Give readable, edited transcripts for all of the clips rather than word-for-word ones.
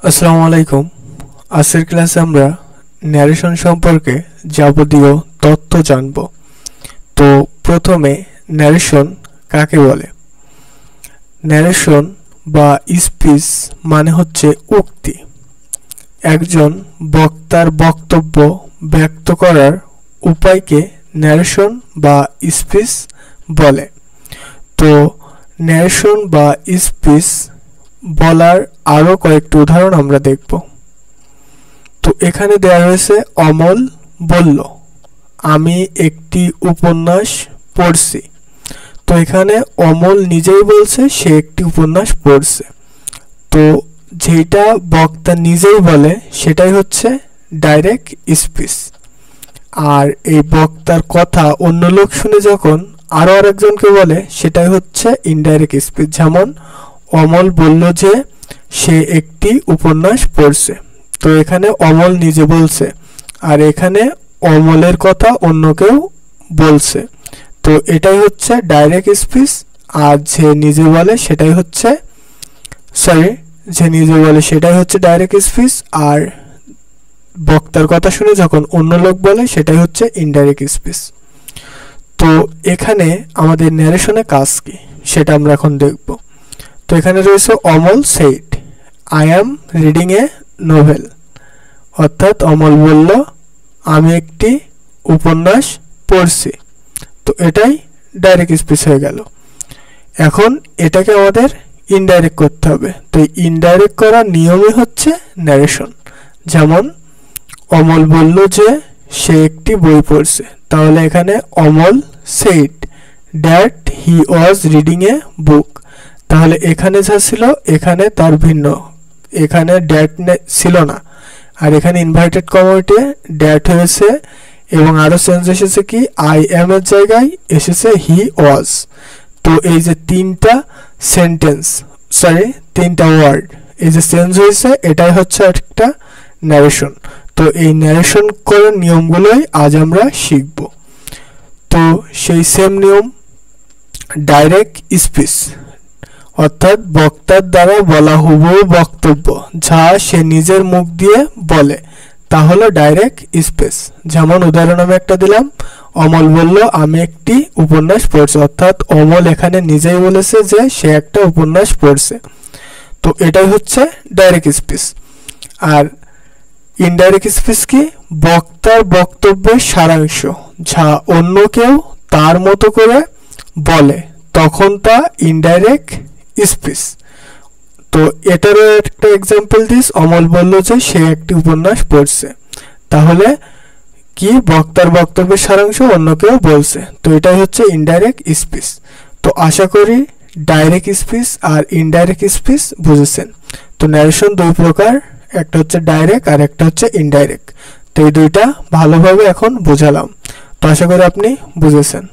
আসসালামু আলাইকুম। আজকের ক্লাসে আমরা ন্যারেশন সম্পর্কে যাবতীয় তথ্য জানব। তো প্রথমে ন্যারেশন কাকে বলে? ন্যারেশন বা স্পিচ মানে হচ্ছে উক্তি। একজন বক্তার বক্তব্য ব্যক্ত করার উপায়কে ন্যারেশন বা স্পিচ বলে। তো ন্যারেশন বা স্পিচ বলার আরো কয়েকটি উদাহরণ আমরা দেখব। তো এখানে দেওয়া হয়েছে অমল বলল, আমি একটি উপন্যাস পড়ছি। তো এখানে অমল নিজেই বলছে সে একটি উপন্যাস পড়ছে। তো যেটা বক্তা নিজেই বলে সেটাই হচ্ছে ডাইরেক্ট স্পিচ। আর এই বক্তার কথা অন্য লোক শুনে যখন আরো আরেকজনকে বলে সেটাই হচ্ছে ইনডাইরেক্ট স্পিচ। যেমন অমল বলল যে সে একটি উপন্যাস পড়ছে। তো এখানে অমল নিজে বলছে, আর এখানে অমলের কথা অন্য কেউ বলছে। তো এটাই হচ্ছে ডাইরেক্ট স্পিচ। আর যে নিজে বলে সেটাই হচ্ছে ডাইরেক্ট স্পিচ। আর বক্তার কথা শুনে যখন অন্য লোক বলে সেটাই হচ্ছে ইনডাইরেক্ট স্পিচ। তো এখানে আমাদের ন্যারেশনে কাজ কি সেটা আমরা এখন দেখব। তো এখানে রয়েছে Amal said, I am reading a novel. অর্থাৎ অমল বলল আমি একটি উপন্যাস পড়ছি। তো এটাই ডাইরেক্ট স্পিচ হয়ে গেল। এখন এটাকে আমাদের ইনডাইরেক্ট করতে হবে। তো ইনডাইরেক্ট করার নিয়মই হচ্ছে ন্যারেশন। যেমন অমল বলল যে সে একটি বই পড়ছে, তাহলে এখানে Amal said that he was reading a book. তাহলে এখানে যা ছিল এখানে তার ভিন্ন, এখানে ড্যাট ছিল না, আর এখানে ইনভার্টেড কমাতে ড্যাট হয়েছে এবং আরো চেঞ্জ এসেছে কি আই এম এর জায়গায় এসেছে হি ওয়াজ। তো এই যে তিনটা ওয়ার্ড এই যে চেঞ্জ হয়েছে এটাই হচ্ছে একটা ন্যারেশন। তো এই ন্যারেশন করার নিয়মগুলোই আজ আমরা শিখব। তো সেই সেম নিয়ম ডাইরেক্ট স্পিচ, অর্থাৎ বক্তার দ্বারা বলা হুবহু বক্তব্য যা সে নিজের মুখ দিয়ে বলে, তা হলো ডাইরেক্ট স্পিচ। যেমন উদাহরণ আমি একটা দিলাম, অমল বলল আমি একটি উপন্যাস পড়ছি। অর্থাৎ অমল এখানে নিজেই বলেছে যে সে একটা উপন্যাস পড়ছে। তো এটাই হচ্ছে ডাইরেক্ট স্পিচ। আর ইনডাইরেক্ট স্পিচ কি? বক্তার বক্তব্যের সারাংশ যা অন্য কেউ তার মতো করে বলে, তখন তা ইনডাইরেক্ট স্পিচ। তো এটারও একটা এক্সাম্পল দিস, অমল বলল যে সে একটি উপন্যাস পড়ছে। তাহলে কি? বক্তার বক্তব্যের সারাংশ অন্য কেউ বলছে। তো এটাই হচ্ছে ইনডাইরেক্ট স্পিচ। তো আশা করি ডাইরেক্ট স্পিচ আর ইনডাইরেক্ট স্পিচ বুঝেছেন। তো ন্যারেশন দুই প্রকার, একটা হচ্ছে ডাইরেক্ট আর একটা হচ্ছে ইনডাইরেক্ট। তো এই দুইটা ভালোভাবে এখন বুঝালাম। তো আশা করি আপনি বুঝেছেন।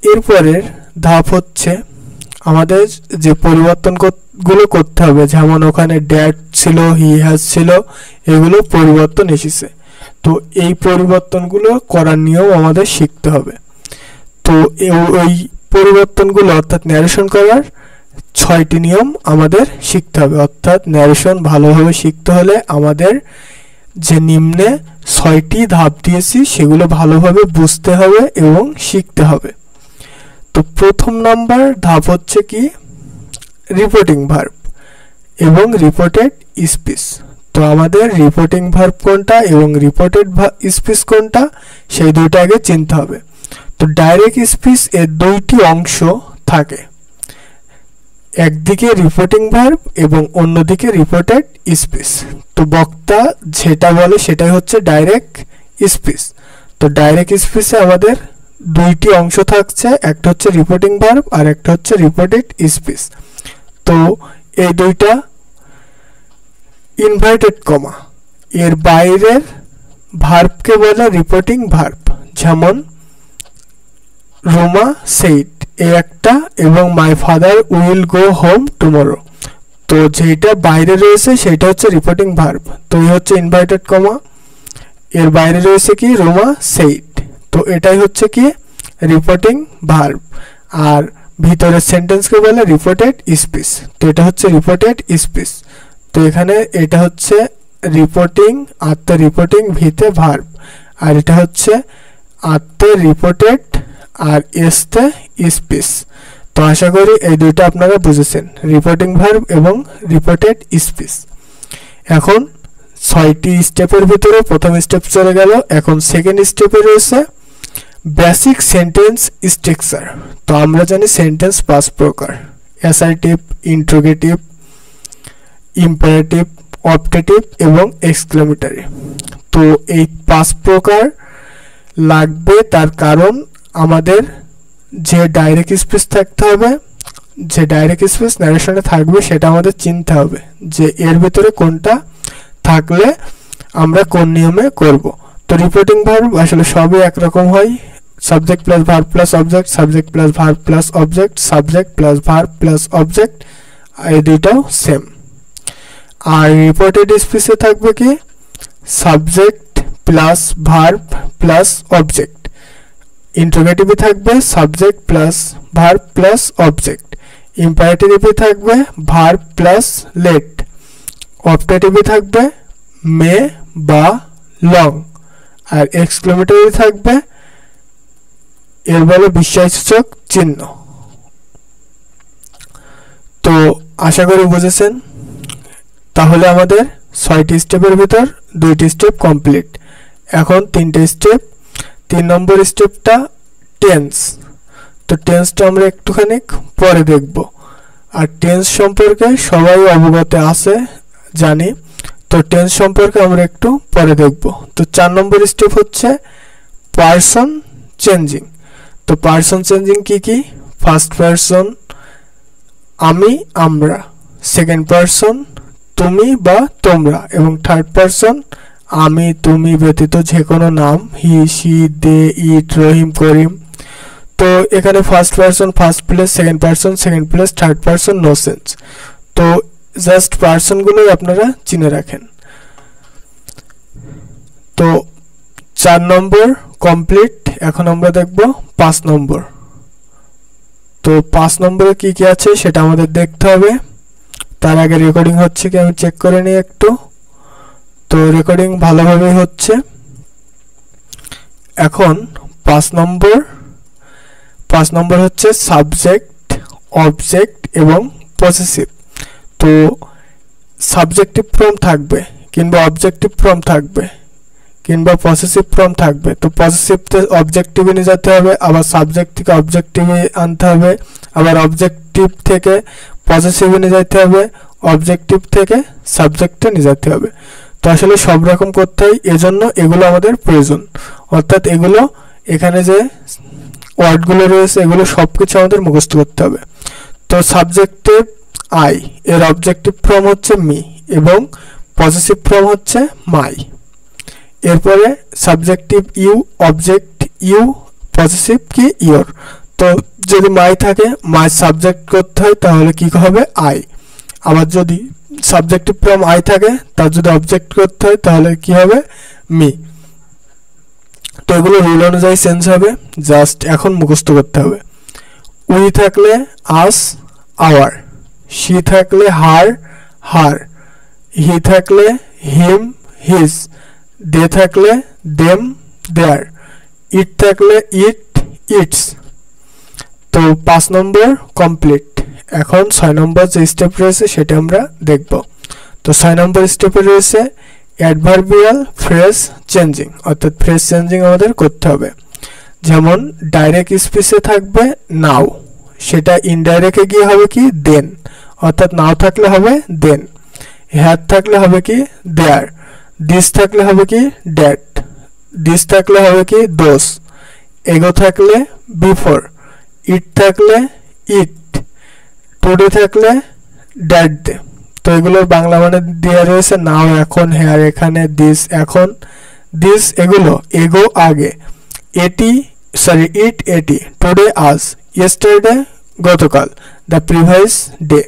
এরপরের ধাপ হচ্ছে আমাদের যে পরিবর্তন গুলো করতে হবে। যেমন ওখানে ড্যাট ছিল, হি হ্যাজ ছিল, এগুলো পরিবর্তন এসেছে। তো এই পরিবর্তনগুলো করার নিয়ম আমাদের শিখতে হবে। তো ওই পরিবর্তনগুলো অর্থাৎ ন্যারেশন করার 6টি নিয়ম আমাদের শিখতে হবে। অর্থাৎ ন্যারেশন ভালোভাবে শিখতে হলে আমাদের যে নিম্নে 6টি ধাপ দিয়েছি সেগুলো ভালোভাবে বুঝতে হবে এবং শিখতে হবে। তো প্রথম নাম্বার ধাপ হচ্ছে কি? রিপোর্টিং ভার্ব এবং রিপোর্টেড স্পিচ। তো আমাদের রিপোর্টিং ভার্ব কোনটা এবং রিপোর্টেড স্পিচ কোনটা সেই দুইটা আগে চিনতে হবে। তো ডাইরেক্ট স্পিচ এর দুইটি অংশ থাকে, একদিকে রিপোর্টিং ভার্ব এবং অন্যদিকে রিপোর্টেড স্পিচ। তো বক্তা যেটা বলে সেটাই হচ্ছে ডাইরেক্ট স্পিচ। তো ডাইরেক্ট স্পিচে আমাদের দুইটি অংশ থাকছে, একটা হচ্ছে রিপোর্টিং ভার্ব আর একটা হচ্ছে রিপোর্টেড স্পিচ। তো এই দুইটা ইনভার্টেড কমা এর বাইরের ভার্বকে বলে রিপোর্টিং ভার্ব। যেমন রোমা সেইড এই একটা, এবং my father will go home tomorrow. তো যেটা বাইরে রয়েছে সেটা হচ্ছে রিপোর্টিং ভার্ব। তো এই হচ্ছে ইনভার্টেড কমা, এর বাইরে রয়েছে কি? রোমা সেইড। তো এটাই হচ্ছে কি? Reporting verb. আর ভিতরের সেন্টেন্সকে বলে রিপোর্টেড স্পিচ। তো এটা হচ্ছে রিপোর্টেড স্পিচ। তো এখানে এটা হচ্ছে রিপোর্টিং, আত্মে রিপোর্টিং, ভিতে ভার্ব, আর এটা হচ্ছে আত্মে রিপোর্টেড আর এসতে স্পিচ। তো আশা করি এই দুইটা আপনারা বুঝেছেন, রিপোর্টিং ভার্ব এবং রিপোর্টেড স্পিচ। এখন 6টি স্টেপের ভিতরে প্রথম স্টেপ চলে গেল। এখন সেকেন্ড স্টেপে রয়েছে বেসিক সেন্টেন্স স্ট্রাকচার। তো আমরা জানি সেন্টেন্স 5 প্রকার, অ্যাসার্টিভ, ইন্টারোগেটিভ, ইম্পারেটিভ, অপটেটিভ এবং এক্সক্লেমেটরি। তো এই 5 প্রকার লাগবে, তার কারণ আমাদের যে ডাইরেক্ট স্পিচ থাকতে হবে, যে ডাইরেক্ট স্পিচ ন্যারেশনে থাকবে সেটা আমাদের চিনতে হবে যে এর ভিতরে কোনটা থাকলে আমরা কোন নিয়মে করব। তো রিপোর্টিং ভার্ব আসলে সবই একরকম হয়, subject plus verb plus object, subject plus verb plus object, subject plus verb plus object, এই দুইটাও সেম। আর রিপোর্টেড স্পিচে থাকবে কি subject plus verb plus object, ইন্টারোগেটিভে থাকবে subject plus verb plus object, ইম্পারেটিভে থাকবে ভার্ব প্লাস লেট, অপটেটিভে থাকবে মে বা লং, আর এক্সক্লেমেটরি থাকবে এর বলে বিস্ময়সূচক চিহ্ন। তো আশা করি বুঝেছেন। তাহলে আমাদের 6টি স্টেপের ভিতর 2টি স্টেপ কমপ্লিট। এখন 3টে স্টেপ। 3 নম্বর স্টেপটা টেন্স। তো টেন্সটা আমরা একটুখানি পরে দেখব, আর টেন্স সম্পর্কে সবাই অবগত আছে জানি। তো টেন্স সম্পর্কে আমরা একটু পরে দেখব। তো 4 নম্বর স্টেপ হচ্ছে পারসন চেঞ্জিং। তো পারসন চেঞ্জিং কি কি? ফার্স্ট পারসন আমি আমরা, সেকেন্ড পারসন তুমি বা তোমরা, এবং থার্ড পারসন আমি তুমি ব্যতীত যে কোনো নাম, হি সি দে ইট রহিম করিম। তো এখানে first person first place, second person second place, third person no sense. তো জাস্ট পারসনগুলোই আপনারা চিনে রাখেন। তো 4 নম্বর কমপ্লিট। এখন আমরা দেখব 5 নম্বর। তো 5 নম্বরে কি কি আছে সেটা আমাদের দেখতে হবে। তার আগে রেকর্ডিং হচ্ছে কি আমি চেক করে নিই একটু। তো রেকর্ডিং ভালোভাবেই হচ্ছে। এখন 5 নম্বর হচ্ছে সাবজেক্ট, অবজেক্ট এবং পসেসিভ। তো সাবজেক্টিভ ফর্ম থাকবে, কিংবা অবজেক্টিভ ফর্ম থাকবে, কিংবা পসেসিভ ফর্ম থাকবে। তো পসেসিভতে অবজেক্টিভে নিয়ে যেতে হবে, আবার সাবজেক্ট থেকে অবজেক্টিভে আনতে হবে, আবার অবজেক্টিভ থেকে পসেসিভে নিয়ে যেতে হবে, অবজেক্টিভ থেকে সাবজেক্টে নিয়ে যেতে হবে। তো আসলে সব রকম করতে হয়, এজন্য এগুলো আমাদের প্রয়োজন। অর্থাৎ এগুলো এখানে যে ওয়ার্ডগুলো রয়েছে এগুলো সব কিছু আমাদের মুখস্থ করতে হবে। তো সাবজেক্টিভ আই, এর অবজেক্টিভ ফর্ম হচ্ছে মি এবং পসেসিভ ফর্ম হচ্ছে মাই। এরপরে subjective you, object you, possessive কি ইয়োর। তো যদি মাই থাকে, মাই সাবজেক্ট করতে হয় তাহলে কি হবে আই। আবার যদি সাবজেক্টিভ ফর্ম আই থাকে, তার যদি অবজেক্ট করতে হয় তাহলে কি হবে মি। তো এগুলো রুল অনুযায়ী চেঞ্জ হবে, জাস্ট এখন মুখস্থ করতে হবে। উই থাকলে আস আওয়ার, শি থাকলে হার হার, হি থাকলে হিম হিজ, দে থাকলে দেম দেয়ার, ইট থাকলে ইট ইটস। তো 5 নম্বর কমপ্লিট। এখন 6 নম্বর যে স্টেপ রয়েছে সেটা আমরা দেখব। তো 6 নম্বর স্টেপে রয়েছে অ্যাডভার্বিয়াল ফ্রেজ চেঞ্জিং, অর্থাৎ ফ্রেজ চেঞ্জিং আমাদের করতে হবে। যেমন ডাইরেক্ট স্পিচে থাকবে নাও, সেটা ইনডাইরেক্টে গিয়ে হবে কি দেন, অর্থাৎ নাও থাকলে হবে দেন। হ্যাড থাকলে হবে কি দেয়ার, দিস থাকলে হবে কি ড্যাট, দিস থাকলে হবে কি দোস, এগো থাকলে বিফোর, ইট থাকলে ইট, টুডে থাকলে ড্যাট ডে। তো এগুলোর বাংলা মানে দেওয়া রয়েছে নাও এখন, হেয়ার এখানে, দিস এখন, দিস এগুলো, এগো আগে, এটি সরি ইট এটি, টুডে আজ, ইয়েস্টারডে গতকাল, দ্য প্রিভিয়াস ডে,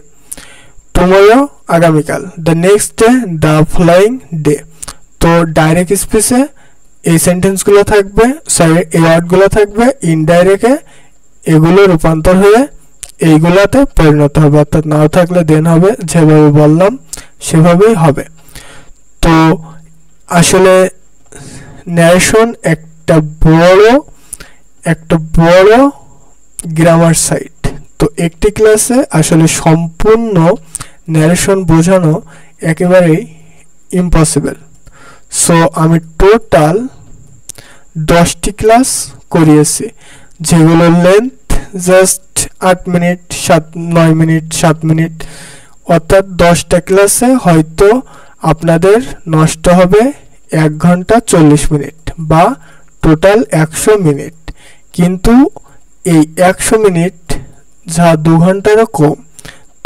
টুমরো আগামীকাল, the next day, the following day. তো ডাইরেক্ট স্পিচে এই সেন্টেন্সগুলো থাকবে, সরি এই ওয়ার্ডগুলো থাকবে, ইনডাইরেক্টে এগুলো রূপান্তর হয়ে এইগুলাতে পরিণত হবে, অর্থাৎ নাও থাকলে দেন হবে, যেভাবে বললাম সেভাবেই হবে। তো আসলে ন্যারেশন একটা বড় গ্রামার সাইট। তো একটি ক্লাসে আসলে সম্পূর্ণ ন্যারেশন বোঝানো একেবারেই ইম্পসিবল। সো আমি টোটাল 10টি ক্লাস করিয়েছি, যেগুলোর length just 8 minute 9 minute 7 minute, অর্থাৎ 10টা ক্লাসে হয়তো আপনাদের নষ্ট হবে 1 ঘন্টা 40 মিনিট বা টোটাল 100 মিনিট। কিন্তু এই 100 মিনিট যা 2 ঘন্টারও কম।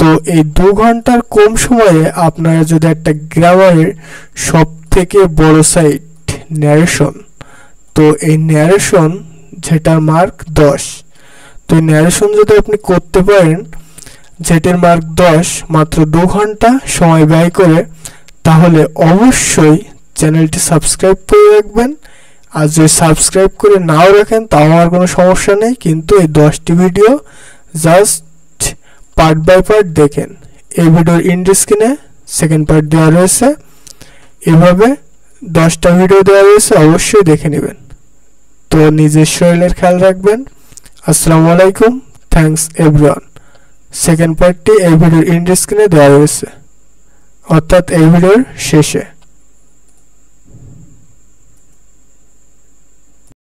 তো এই 2 ঘন্টার কম সময়ে আপনারা যদি একটা গ্রামারের সব থেকে বড় সাইট ন্যারেশন, তো এই ন্যারেশন যেটার মার্ক 10, তো এই ন্যারেশন যদি আপনি করতে পারেন যেটার মার্ক 10 মাত্র 2 ঘন্টা সময় ব্যয় করে, তাহলে অবশ্যই চ্যানেলটি সাবস্ক্রাইব করে রাখবেন। আর যদি সাবস্ক্রাইব করে নাও রাখেন তাও আমার কোনো সমস্যা নেই, কিন্তু এই 10টি video just part by part দেখেন। এই ভিডিওর এন্ড স্ক্রিনে সেকেন্ড পার্ট দেওয়া রয়েছে, এভাবে 10টা ভিডিও দেওয়া রয়েছে, অবশ্যই দেখে নেবেন। তো নিজের শরীরের খেয়াল রাখবেন। আসসালামু আলাইকুম, থ্যাঙ্কস এভরিওয়ান। সেকেন্ড পার্টটি এই ভিডিওর এন্ড স্ক্রিনে দেওয়া রয়েছে, অর্থাৎ এই ভিডিওর শেষে।